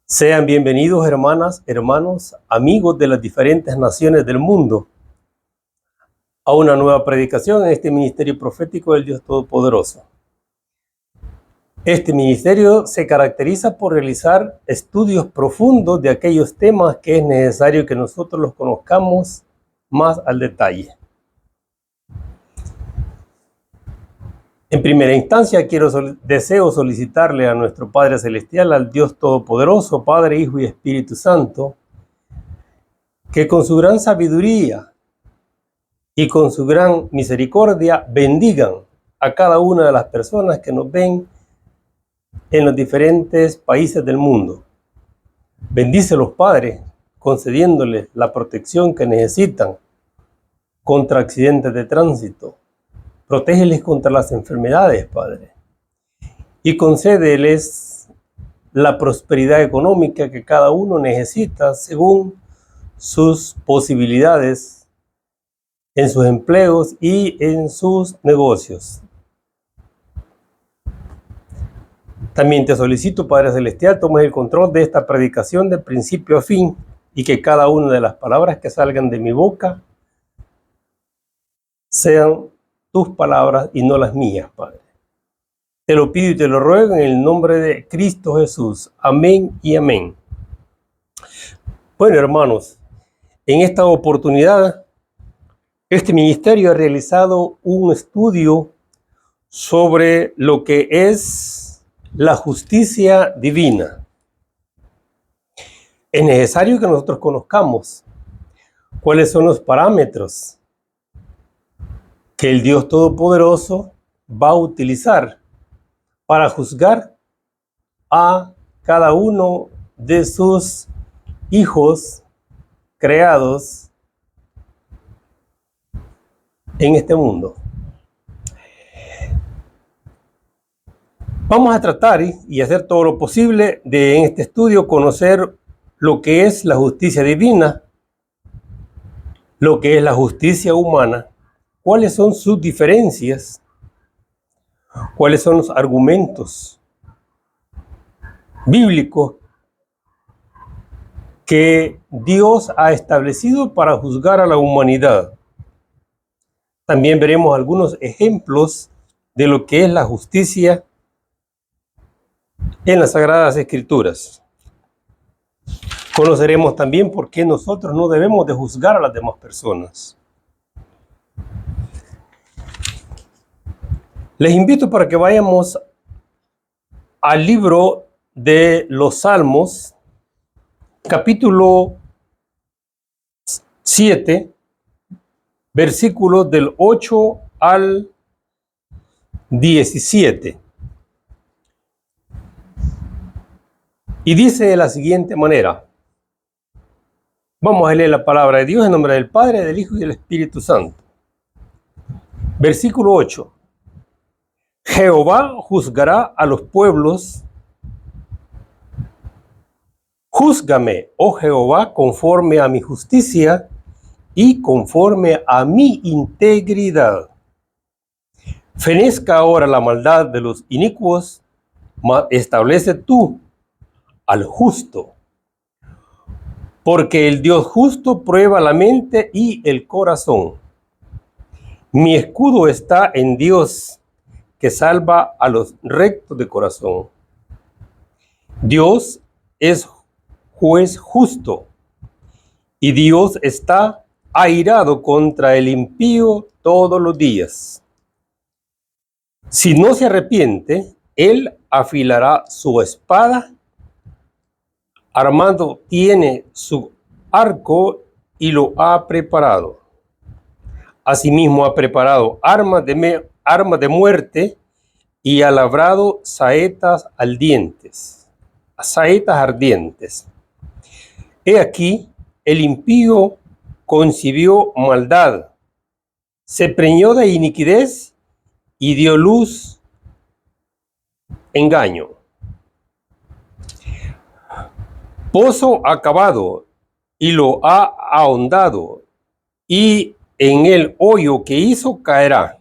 Sean bienvenidos, hermanas, hermanos, amigos de las diferentes naciones del mundo, a una nueva predicación en este ministerio profético del Dios Todopoderoso. Este ministerio se caracteriza por realizar estudios profundos de aquellos temas que es necesario que nosotros los conozcamos más al detalle. En primera instancia, deseo solicitarle a nuestro Padre Celestial, al Dios Todopoderoso, Padre, Hijo y Espíritu Santo, que con su gran sabiduría y con su gran misericordia bendigan a cada una de las personas que nos ven en los diferentes países del mundo. Bendícelos, Padre, concediéndoles la protección que necesitan contra accidentes de tránsito. Protégeles contra las enfermedades, Padre, y concédeles la prosperidad económica que cada uno necesita según sus posibilidades en sus empleos y en sus negocios. También te solicito, Padre Celestial, tomes el control de esta predicación de principio a fin y que cada una de las palabras que salgan de mi boca sean tus palabras y no las mías, Padre. Te lo pido y te lo ruego en el nombre de Cristo Jesús. Amén y amén. Bueno, hermanos, en esta oportunidad, este ministerio ha realizado un estudio sobre lo que es la justicia divina. Es necesario que nosotros conozcamos cuáles son los parámetros que el Dios Todopoderoso va a utilizar para juzgar a cada uno de sus hijos creados en este mundo. Vamos a tratar y hacer todo lo posible de en este estudio conocer lo que es la justicia divina, lo que es la justicia humana, cuáles son sus diferencias, cuáles son los argumentos bíblicos que Dios ha establecido para juzgar a la humanidad. También veremos algunos ejemplos de lo que es la justicia en las Sagradas Escrituras. Conoceremos también por qué nosotros no debemos de juzgar a las demás personas. Les invito para que vayamos al libro de los Salmos, capítulo 7, versículos del 8 al 17. Y dice de la siguiente manera. Vamos a leer la palabra de Dios en nombre del Padre, del Hijo y del Espíritu Santo. Versículo 8. Jehová juzgará a los pueblos. Júzgame, oh Jehová, conforme a mi justicia y conforme a mi integridad. Fenezca ahora la maldad de los inicuos, mas establece tú al justo. Porque el Dios justo prueba la mente y el corazón. Mi escudo está en Dios, que salva a los rectos de corazón. Dios es juez justo, y Dios está airado contra el impío todos los días. Si no se arrepiente, él afilará su espada, armado tiene su arco y lo ha preparado. Asimismo ha preparado armas de muerte y ha labrado saetas ardientes. He aquí, el impío concibió maldad, se preñó de iniquidad y dio luz engaño. Pozo ha cavado y lo ha ahondado, y en el hoyo que hizo caerá.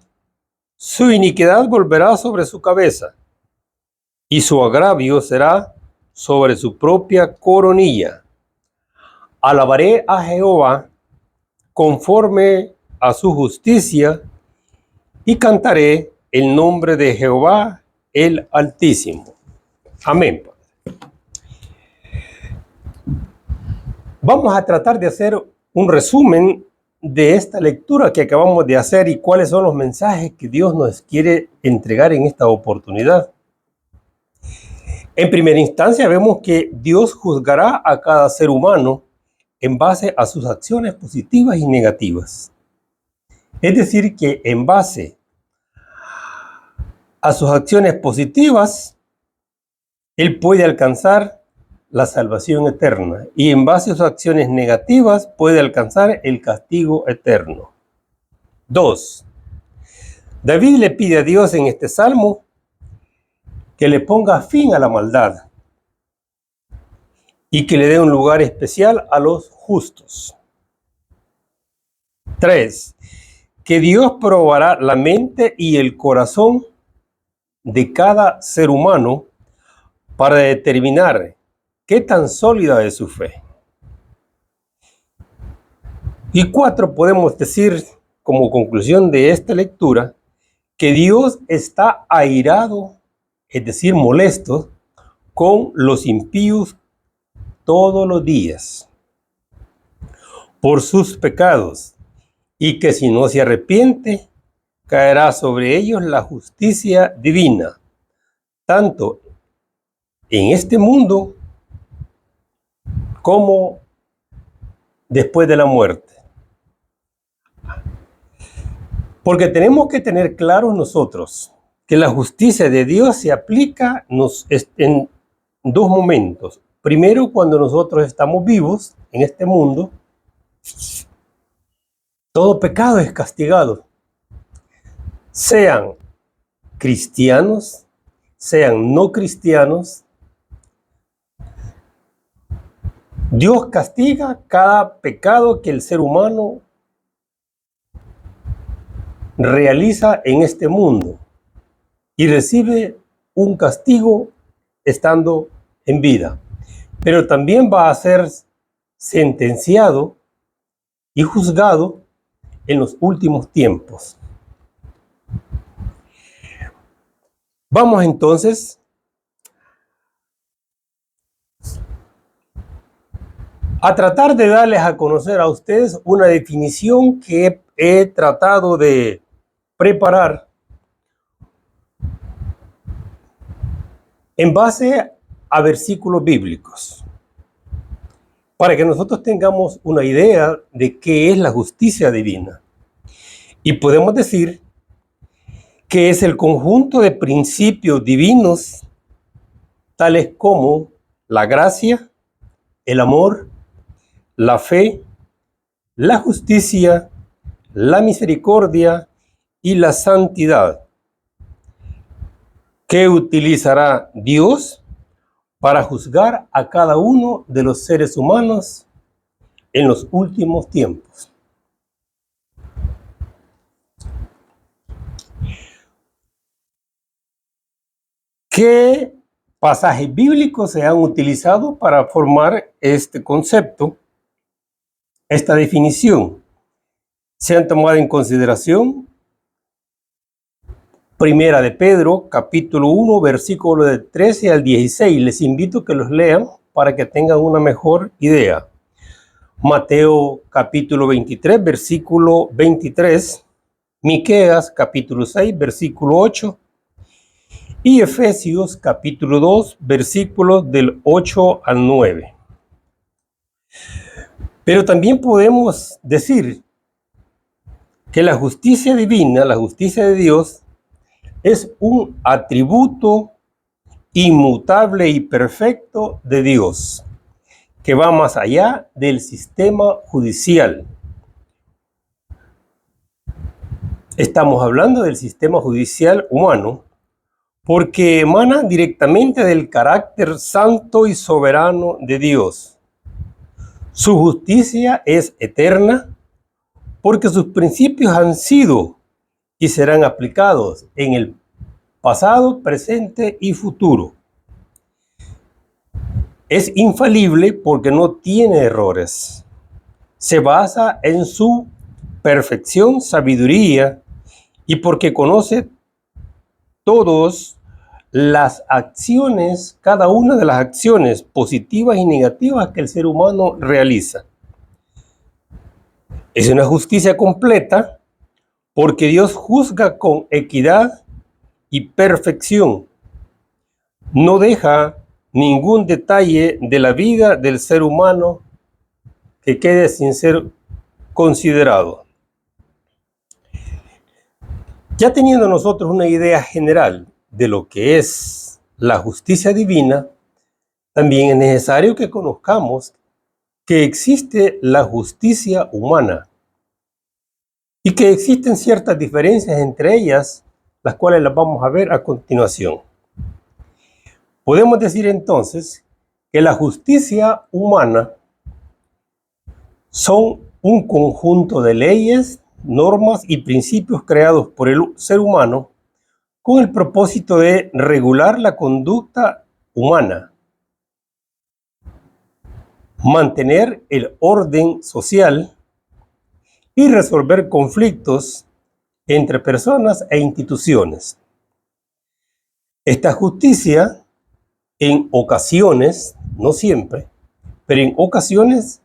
Su iniquidad volverá sobre su cabeza, y su agravio será sobre su propia coronilla. Alabaré a Jehová conforme a su justicia y cantaré el nombre de Jehová el Altísimo. Amén. Vamos a tratar de hacer un resumen de esta lectura que acabamos de hacer y cuáles son los mensajes que Dios nos quiere entregar en esta oportunidad. En primera instancia vemos que Dios juzgará a cada ser humano en base a sus acciones positivas y negativas. Es decir, que en base a sus acciones positivas, Él puede alcanzar la salvación eterna y en base a sus acciones negativas puede alcanzar el castigo eterno. 2. David le pide a Dios en este salmo que le ponga fin a la maldad y que le dé un lugar especial a los justos. 3. Que Dios probará la mente y el corazón de cada ser humano para determinar qué tan sólida es su fe. Y 4, podemos decir como conclusión de esta lectura que Dios está airado, es decir, molesto con los impíos todos los días por sus pecados y que si no se arrepiente, caerá sobre ellos la justicia divina, tanto en este mundo como después de la muerte. Porque tenemos que tener claro nosotros que la justicia de Dios se aplica en dos momentos. Primero, cuando nosotros estamos vivos en este mundo, todo pecado es castigado. Sean cristianos, sean no cristianos, Dios castiga cada pecado que el ser humano realiza en este mundo y recibe un castigo estando en vida, pero también va a ser sentenciado y juzgado en los últimos tiempos. Vamos entonces a tratar de darles a conocer a ustedes una definición que he tratado de preparar en base a versículos bíblicos, para que nosotros tengamos una idea de qué es la justicia divina. Y podemos decir que es el conjunto de principios divinos, tales como la gracia, el amor, la fe, la justicia, la misericordia y la santidad, que utilizará Dios para juzgar a cada uno de los seres humanos en los últimos tiempos. ¿Qué pasajes bíblicos se han utilizado para formar este concepto, esta definición? Se han tomado en consideración Primera de Pedro, capítulo 1, versículo del 13 al 16. Les invito a que los lean para que tengan una mejor idea. Mateo, capítulo 23, versículo 23. Miqueas, capítulo 6, versículo 8. Y Efesios, capítulo 2, versículos del 8 al 9. Pero también podemos decir que la justicia divina, la justicia de Dios, es un atributo inmutable y perfecto de Dios, que va más allá del sistema judicial. Estamos hablando del sistema judicial humano, porque emana directamente del carácter santo y soberano de Dios. Su justicia es eterna, porque sus principios han sido y serán aplicados en el pasado, presente y futuro. Es infalible porque no tiene errores. Se basa en su perfección, sabiduría, y porque conoce todas las acciones, cada una de las acciones positivas y negativas que el ser humano realiza. Es una justicia completa porque Dios juzga con equidad y perfección. No deja ningún detalle de la vida del ser humano que quede sin ser considerado. Ya teniendo nosotros una idea general de lo que es la justicia divina, también es necesario que conozcamos que existe la justicia humana y que existen ciertas diferencias entre ellas, las cuales las vamos a ver a continuación. Podemos decir entonces que la justicia humana son un conjunto de leyes, normas y principios creados por el ser humano con el propósito de regular la conducta humana, mantener el orden social y resolver conflictos entre personas e instituciones. Esta justicia, en ocasiones, no siempre, pero en ocasiones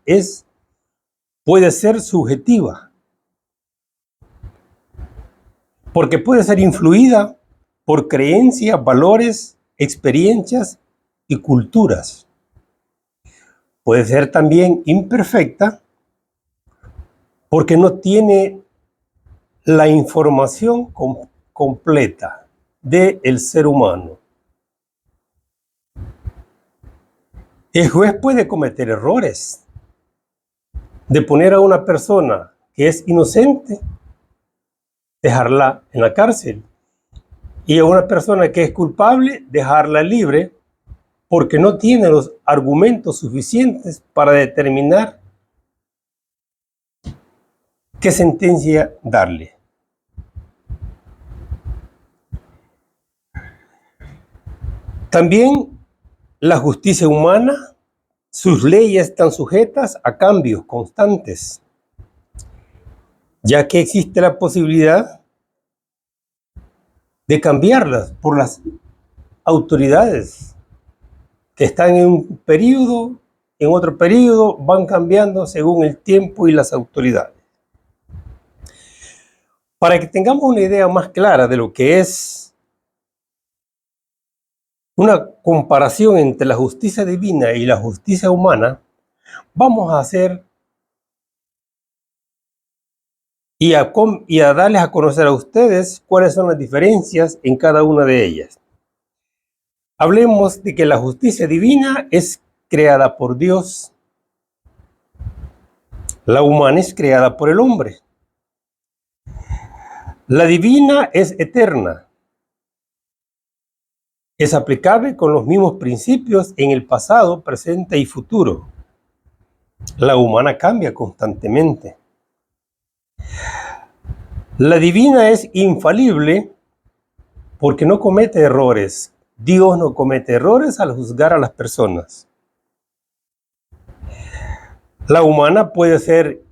puede ser subjetiva, porque puede ser influida por creencias, valores, experiencias y culturas. Puede ser también imperfecta porque no tiene la información completa del ser humano. El juez puede cometer errores de poner a una persona que es inocente, dejarla en la cárcel, y a una persona que es culpable, dejarla libre porque no tiene los argumentos suficientes para determinar qué sentencia darle. También la justicia humana, sus leyes están sujetas a cambios constantes, ya que existe la posibilidad de cambiarlas por las autoridades que están en un periodo, en otro periodo, van cambiando según el tiempo y las autoridades. Para que tengamos una idea más clara de lo que es una comparación entre la justicia divina y la justicia humana, vamos a hacer y a darles a conocer a ustedes cuáles son las diferencias en cada una de ellas. Hablemos de que la justicia divina es creada por Dios. La humana es creada por el hombre. La divina es eterna. Es aplicable con los mismos principios en el pasado, presente y futuro. La humana cambia constantemente. La divina es infalible porque no comete errores. Dios no comete errores al juzgar a las personas. La humana puede ser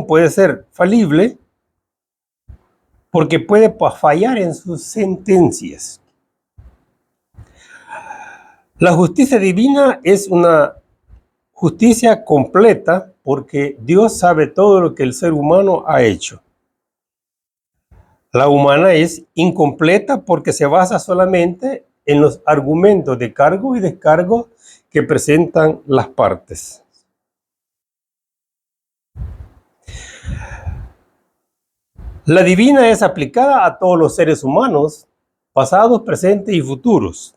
puede ser falible porque puede fallar en sus sentencias. La justicia divina es una justicia completa porque Dios sabe todo lo que el ser humano ha hecho. La humana es incompleta porque se basa solamente en los argumentos de cargo y descargo que presentan las partes. La divina es aplicada a todos los seres humanos, pasados, presentes y futuros.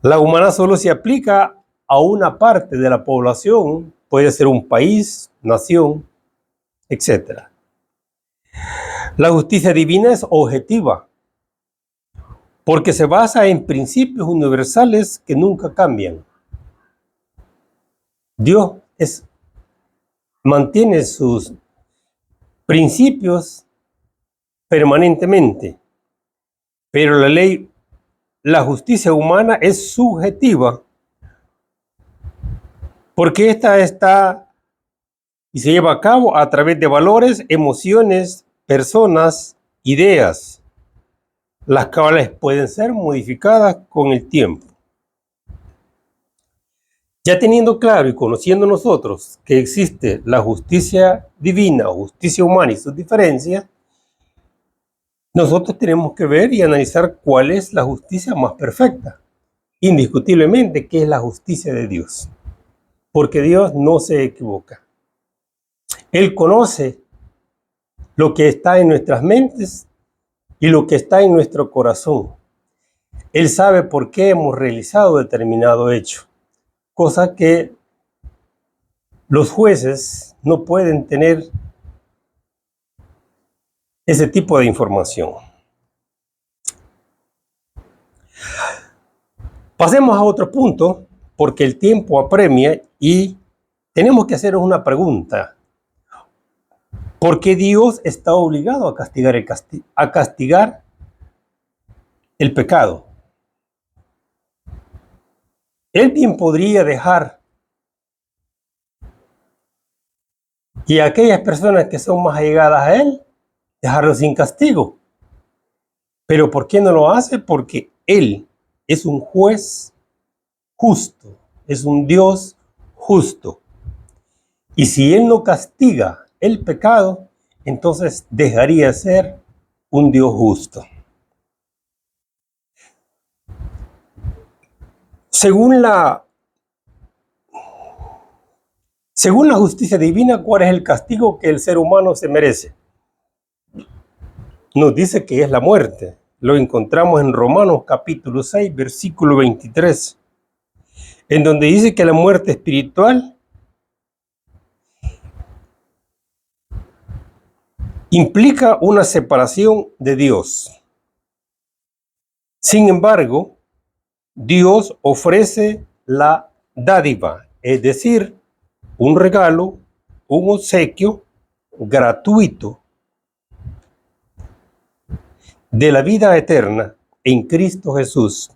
La humana solo se aplica a una parte de la población, puede ser un país, nación, etc. La justicia divina es objetiva, porque se basa en principios universales que nunca cambian. Dios mantiene sus principios permanentemente, pero la ley la justicia humana es subjetiva, porque esta está y se lleva a cabo a través de valores, emociones, personas, ideas, las cuales pueden ser modificadas con el tiempo. Ya teniendo claro y conociendo nosotros que existe la justicia divina o justicia humana y sus diferencias, nosotros tenemos que ver y analizar cuál es la justicia más perfecta. Indiscutiblemente que es la justicia de Dios, porque Dios no se equivoca. Él conoce lo que está en nuestras mentes y lo que está en nuestro corazón. Él sabe por qué hemos realizado determinado hecho, cosa que los jueces no pueden tener ese tipo de información. Pasemos a otro punto, porque el tiempo apremia y tenemos que hacernos una pregunta. ¿Por qué Dios está obligado a castigar el pecado? Él bien podría dejar y a aquellas personas que son más allegadas a Él, dejarlos sin castigo. Pero ¿por qué no lo hace? Porque Él es un juez justo, es un Dios justo. Y si Él no castiga el pecado, entonces dejaría de ser un Dios justo. Según la justicia divina, ¿cuál es el castigo que el ser humano se merece? Nos dice que es la muerte. Lo encontramos en Romanos capítulo 6, versículo 23, en donde dice que la muerte espiritual implica una separación de Dios. Sin embargo, Dios ofrece la dádiva, es decir, un regalo, un obsequio gratuito de la vida eterna en Cristo Jesús.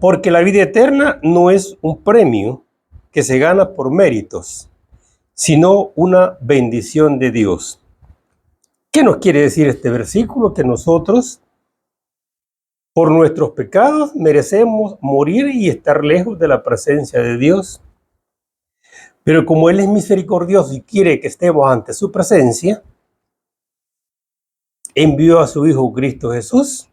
Porque la vida eterna no es un premio que se gana por méritos, sino una bendición de Dios. ¿Qué nos quiere decir este versículo? Que nosotros, por nuestros pecados, merecemos morir y estar lejos de la presencia de Dios. Pero como Él es misericordioso y quiere que estemos ante su presencia, envió a su Hijo Cristo Jesús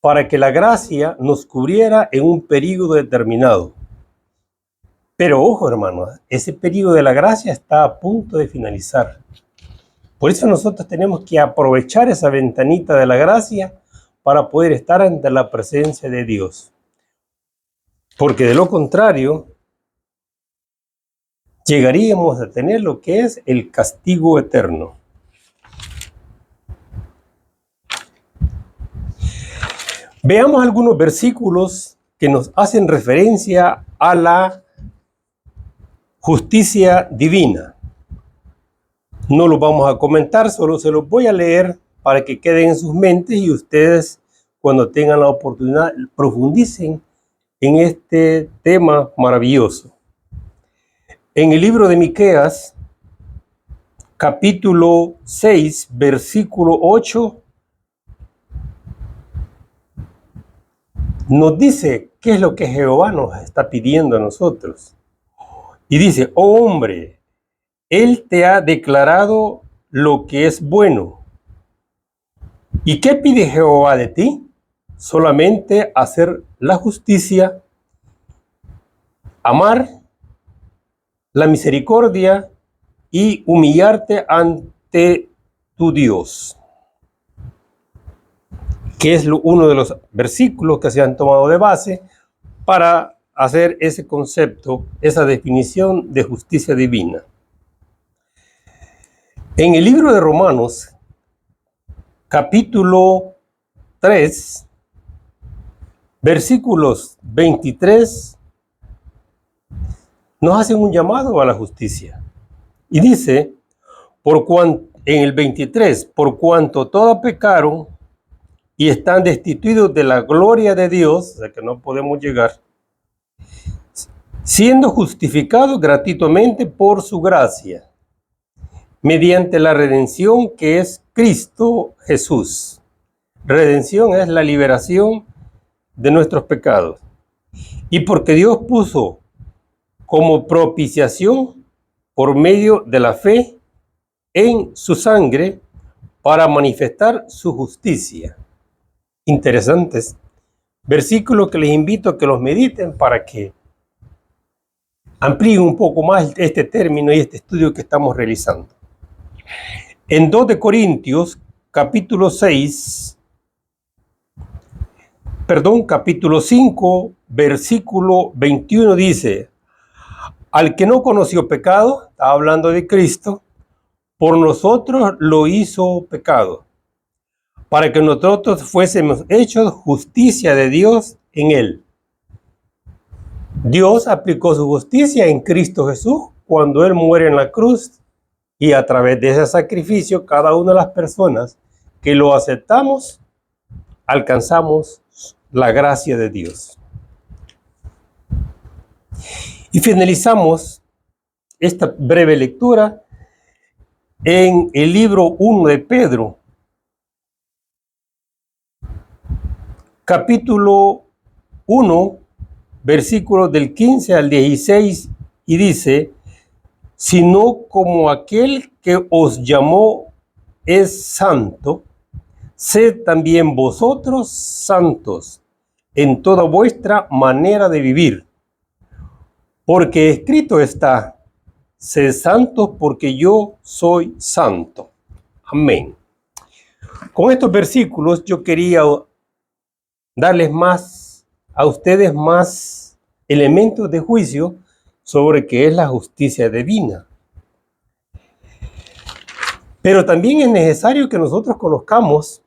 para que la gracia nos cubriera en un período determinado. Pero ojo, hermanos, ese período de la gracia está a punto de finalizar. Por eso nosotros tenemos que aprovechar esa ventanita de la gracia para poder estar ante la presencia de Dios. Porque de lo contrario, llegaríamos a tener lo que es el castigo eterno. Veamos algunos versículos que nos hacen referencia a la justicia divina. No los vamos a comentar, solo se los voy a leer para que queden en sus mentes y ustedes, cuando tengan la oportunidad, profundicen en este tema maravilloso. En el libro de Miqueas, capítulo 6, versículo 8, nos dice qué es lo que Jehová nos está pidiendo a nosotros. Y dice: oh hombre, Él te ha declarado lo que es bueno. ¿Y qué pide Jehová de ti? Solamente hacer la justicia, amar la misericordia y humillarte ante tu Dios. Que es uno de los versículos que se han tomado de base para hacer ese concepto, esa definición de justicia divina. En el libro de Romanos, capítulo 3, versículos 23, nos hacen un llamado a la justicia. Y dice, en el 23, por cuanto todos pecaron y están destituidos de la gloria de Dios, a la que no podemos llegar, siendo justificados gratuitamente por su gracia, mediante la redención que es Cristo Jesús. Redención es la liberación de nuestros pecados. Y porque Dios puso como propiciación por medio de la fe en su sangre para manifestar su justicia. Interesantes versículos que les invito a que los mediten para que amplíen un poco más este término y este estudio que estamos realizando. En 2 de Corintios, capítulo 5, versículo 21 dice: al que no conoció pecado, está hablando de Cristo, por nosotros lo hizo pecado, para que nosotros fuésemos hechos justicia de Dios en él. Dios aplicó su justicia en Cristo Jesús cuando Él muere en la cruz, y a través de ese sacrificio, cada una de las personas que lo aceptamos, alcanzamos la gracia de Dios. Y finalizamos esta breve lectura en el libro 1 de Pedro, capítulo 1, versículos del 15 al 16, y dice: sino como aquel que os llamó es santo, sed también vosotros santos en toda vuestra manera de vivir. Porque escrito está: sed santos porque yo soy santo. Amén. Con estos versículos yo quería darles a ustedes más elementos de juicio sobre qué es la justicia divina. Pero también es necesario que nosotros conozcamos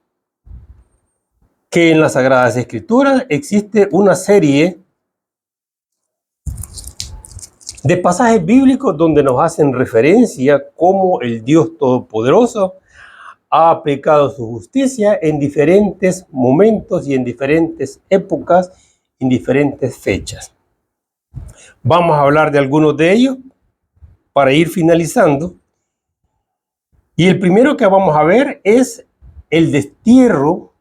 que en las Sagradas Escrituras existe una serie de pasajes bíblicos donde nos hacen referencia cómo el Dios Todopoderoso ha aplicado su justicia en diferentes momentos y en diferentes épocas, en diferentes fechas. Vamos a hablar de algunos de ellos para ir finalizando. Y el primero que vamos a ver es el destierro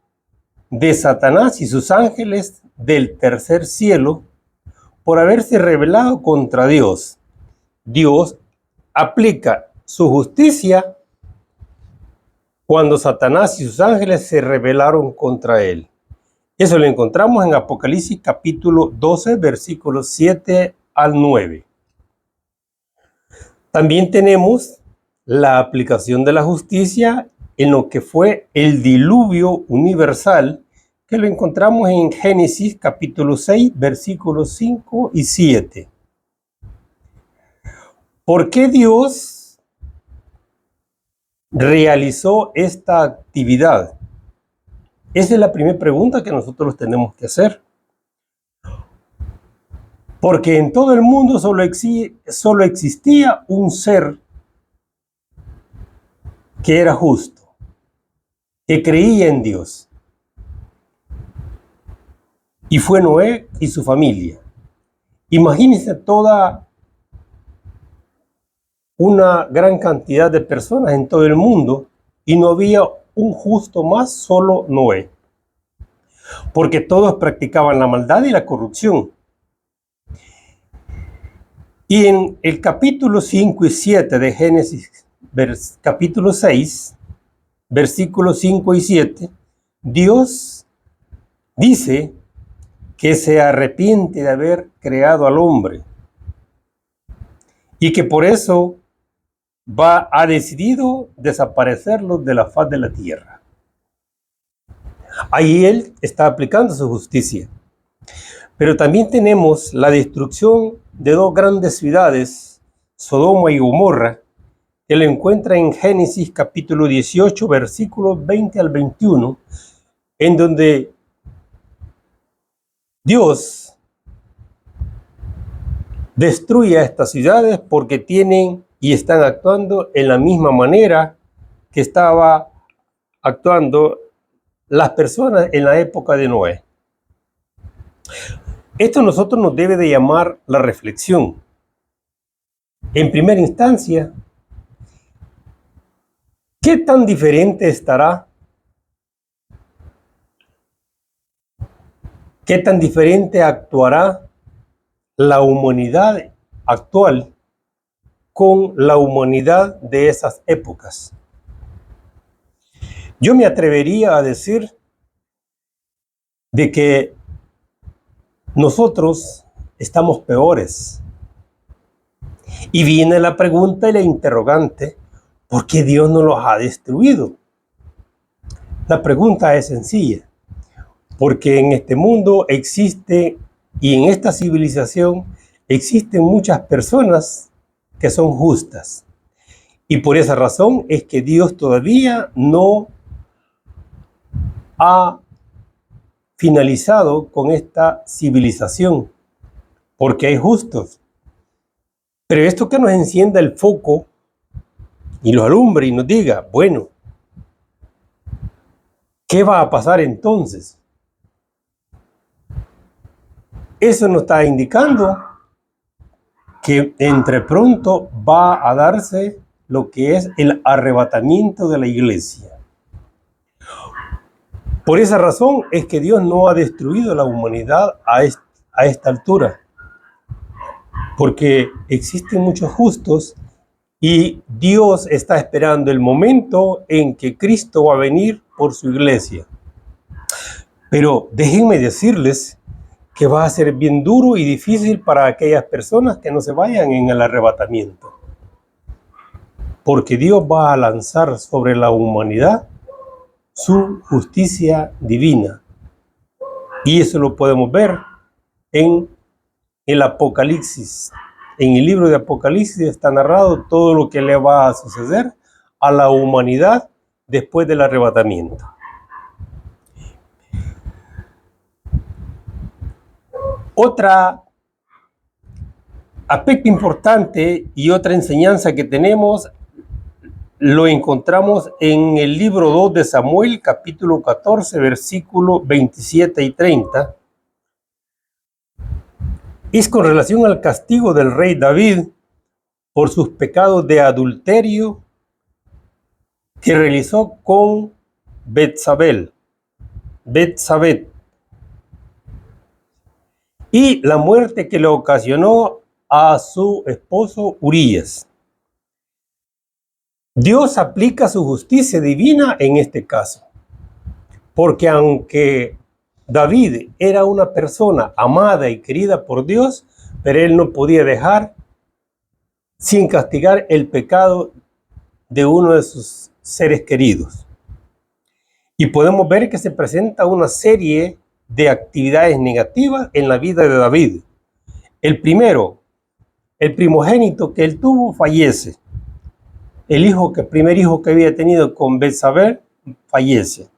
de Satanás y sus ángeles del tercer cielo por haberse rebelado contra Dios. Dios aplica su justicia cuando Satanás y sus ángeles se rebelaron contra él. Eso lo encontramos en Apocalipsis capítulo 12, versículos 7 al 9. También tenemos la aplicación de la justicia en lo que fue el diluvio universal, que lo encontramos en Génesis capítulo 6, versículos 5 y 7. ¿Por qué Dios realizó esta actividad? Esa es la primera pregunta que nosotros tenemos que hacer. Porque en todo el mundo solo existía un ser que era justo, que creía en Dios. Y fue Noé y su familia. Imagínense toda una gran cantidad de personas en todo el mundo y no había un justo más, solo Noé. Porque todos practicaban la maldad y la corrupción. Y en el capítulo 5 y 7 de Génesis, capítulo 6, versículos 5 y 7, Dios dice que se arrepiente de haber creado al hombre y que por eso ha decidido desaparecerlo de la faz de la tierra. Ahí Él está aplicando su justicia. Pero también tenemos la destrucción de dos grandes ciudades, Sodoma y Gomorra, que lo encuentra en Génesis capítulo 18, versículos 20 al 21, en donde Dios destruye a estas ciudades porque tienen y están actuando en la misma manera que estaba actuando las personas en la época de Noé. Esto a nosotros nos debe de llamar la reflexión. En primera instancia, ¿qué tan diferente estará? ¿Qué tan diferente actuará la humanidad actual con la humanidad de esas épocas? Yo me atrevería a decir de que nosotros estamos peores. Y viene la pregunta y la interrogante, ¿por qué Dios no los ha destruido? La pregunta es sencilla, porque en este mundo existe, y en esta civilización existen muchas personas que son justas. Y por esa razón es que Dios todavía no ha finalizado con esta civilización, porque hay justos. Pero esto que nos encienda el foco y los alumbre y nos diga, bueno, ¿qué va a pasar entonces? Eso nos está indicando que entre pronto va a darse lo que es el arrebatamiento de la iglesia. Por esa razón es que Dios no ha destruido la humanidad a esta altura, porque existen muchos justos y Dios está esperando el momento en que Cristo va a venir por su iglesia. Pero déjenme decirles que va a ser bien duro y difícil para aquellas personas que no se vayan en el arrebatamiento, porque Dios va a lanzar sobre la humanidad su justicia divina. Y eso lo podemos ver en el Apocalipsis. En el libro de Apocalipsis está narrado todo lo que le va a suceder a la humanidad después del arrebatamiento. Otra aspecto importante y otra enseñanza que tenemos lo encontramos en el libro 2 de Samuel, capítulo 14, versículos 27 y 30. Es con relación al castigo del rey David por sus pecados de adulterio que realizó con Betsabé, y la muerte que le ocasionó a su esposo Urías. Dios aplica su justicia divina en este caso, porque aunque David era una persona amada y querida por Dios, pero él no podía dejar sin castigar el pecado de uno de sus seres queridos. Y podemos ver que se presenta una serie de actividades negativas en la vida de David. El primogénito que él tuvo, fallece. El primer hijo que había tenido con Betsabé fallece.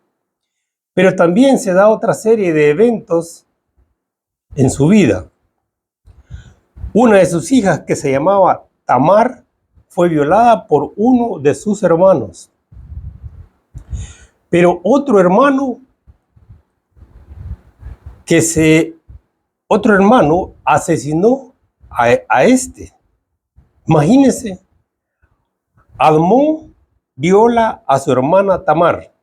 Pero también se da otra serie de eventos en su vida. Una de sus hijas, que se llamaba Tamar, fue violada por uno de sus hermanos. Pero otro hermano asesinó a este. Imagínense, Amnón viola a su hermana Tamar.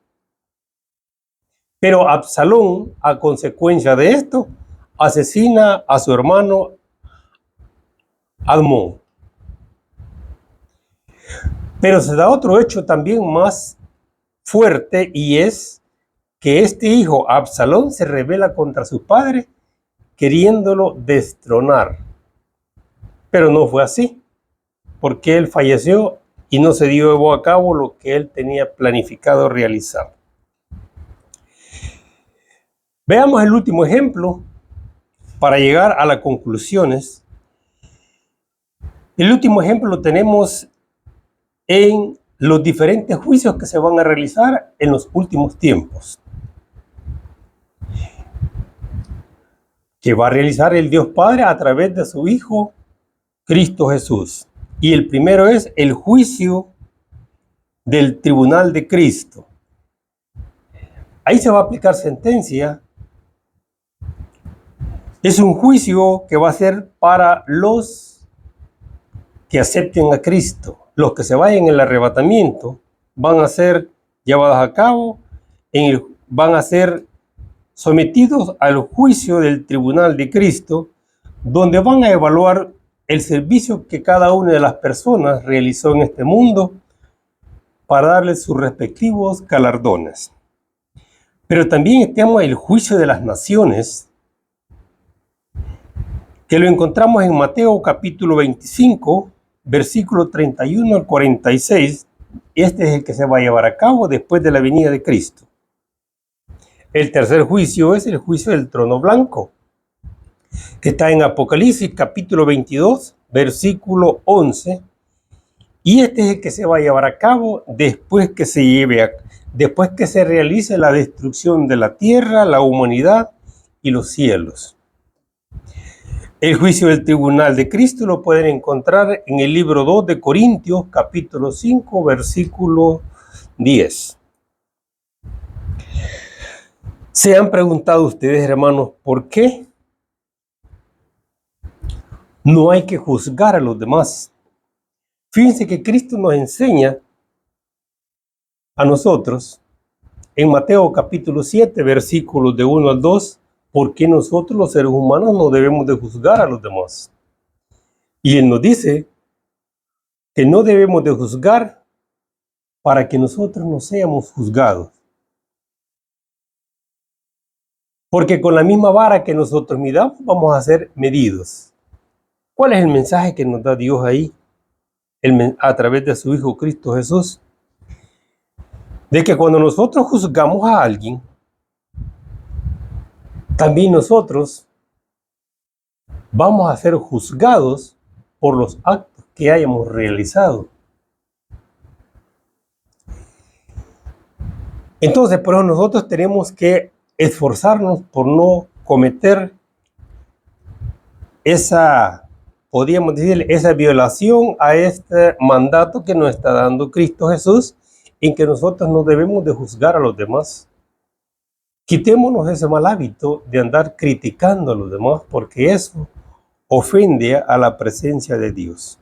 Pero Absalón, a consecuencia de esto, asesina a su hermano Amnón. Pero se da otro hecho también más fuerte, y es que este hijo, Absalón, se rebela contra su padre, queriéndolo destronar. Pero no fue así, porque él falleció y no se llevó a cabo lo que él tenía planificado realizar. Veamos el último ejemplo para llegar a las conclusiones. El último ejemplo lo tenemos en los diferentes juicios que se van a realizar en los últimos tiempos, que va a realizar el Dios Padre a través de su Hijo Cristo Jesús. Y el primero es el juicio del tribunal de Cristo. ahí se va a aplicar sentencia. Es un juicio que va a ser para los que acepten a Cristo. Los que se vayan en el arrebatamiento van a ser llevados a cabo, van a ser sometidos al juicio del tribunal de Cristo, donde van a evaluar el servicio que cada una de las personas realizó en este mundo para darles sus respectivos galardones. Pero también tenemos el juicio de las naciones, que lo encontramos en Mateo capítulo 25, versículo 31 al 46. Este es el que se va a llevar a cabo después de la venida de Cristo. El tercer juicio es el juicio del trono blanco, que está en Apocalipsis capítulo 22, versículo 11. Y este es el que se va a llevar a cabo después que se realice la destrucción de la tierra, la humanidad y los cielos. El juicio del tribunal de Cristo lo pueden encontrar en el libro 2 de Corintios, capítulo 5, versículo 10. ¿Se han preguntado ustedes, hermanos, por qué no hay que juzgar a los demás? Fíjense que Cristo nos enseña a nosotros en Mateo capítulo 7, versículos de 1 al 2, por qué nosotros los seres humanos no debemos de juzgar a los demás. Y Él nos dice que no debemos de juzgar para que nosotros no seamos juzgados. Porque con la misma vara que nosotros midamos, vamos a ser medidos. ¿Cuál es el mensaje que nos da Dios ahí? A través de su Hijo Cristo Jesús. De que cuando nosotros juzgamos a alguien, también nosotros vamos a ser juzgados por los actos que hayamos realizado. Entonces, por eso nosotros tenemos que esforzarnos por no cometer podríamos decir, esa violación a este mandato que nos está dando Cristo Jesús, en que nosotros no debemos de juzgar a los demás. Quitémonos ese mal hábito de andar criticando a los demás, porque eso ofende a la presencia de Dios.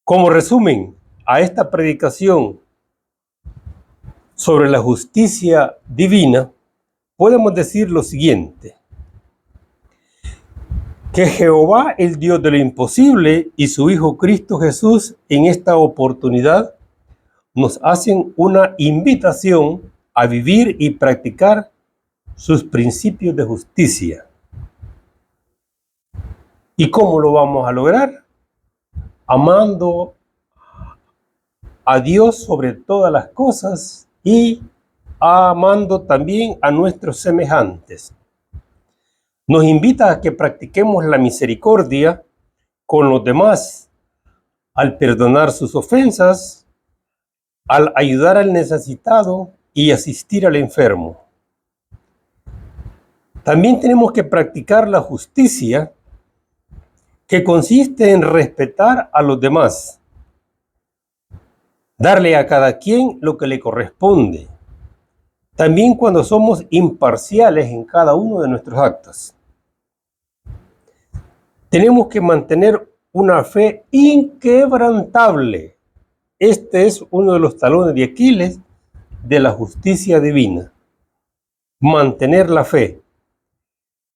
Como resumen a esta predicación sobre la justicia divina, podemos decir lo siguiente: que Jehová, el Dios de lo imposible, y su Hijo Cristo Jesús, en esta oportunidad, nos hacen una invitación a vivir y practicar sus principios de justicia. ¿Y cómo lo vamos a lograr? Amando a Dios sobre todas las cosas y amando también a nuestros semejantes. Nos invita a que practiquemos la misericordia con los demás, al perdonar sus ofensas, al ayudar al necesitado y asistir al enfermo. También tenemos que practicar la justicia, que consiste en respetar a los demás, darle a cada quien lo que le corresponde, también cuando somos imparciales en cada uno de nuestros actos. Tenemos que mantener una fe inquebrantable. Este es uno de los talones de Aquiles de la justicia divina. Mantener la fe.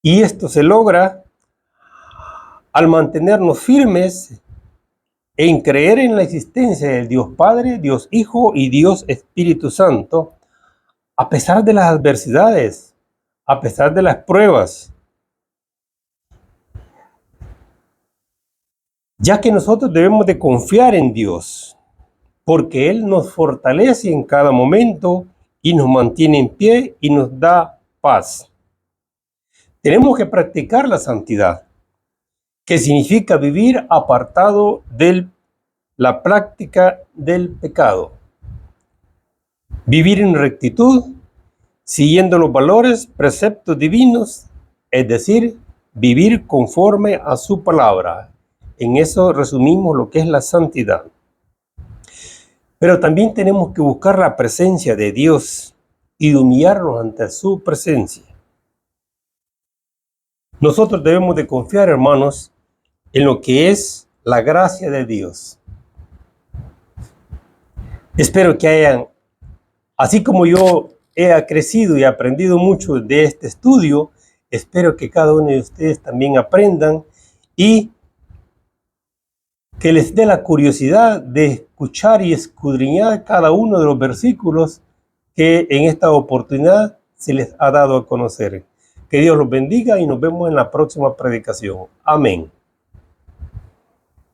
Y esto se logra al mantenernos firmes en creer en la existencia del Dios Padre, Dios Hijo y Dios Espíritu Santo, a pesar de las adversidades, a pesar de las pruebas. Ya que nosotros debemos de confiar en Dios, porque Él nos fortalece en cada momento y nos mantiene en pie y nos da paz. Tenemos que practicar la santidad, que significa vivir apartado de la práctica del pecado. Vivir en rectitud, siguiendo los valores, preceptos divinos, es decir, vivir conforme a su palabra. En eso resumimos lo que es la santidad. Pero también tenemos que buscar la presencia de Dios y de humillarnos ante su presencia. Nosotros debemos de confiar, hermanos, en lo que es la gracia de Dios. Espero que hayan, así como yo he crecido y aprendido mucho de este estudio, espero que cada uno de ustedes también aprendan y que les dé la curiosidad de escuchar y escudriñar cada uno de los versículos que en esta oportunidad se les ha dado a conocer. Que Dios los bendiga y nos vemos en la próxima predicación. Amén.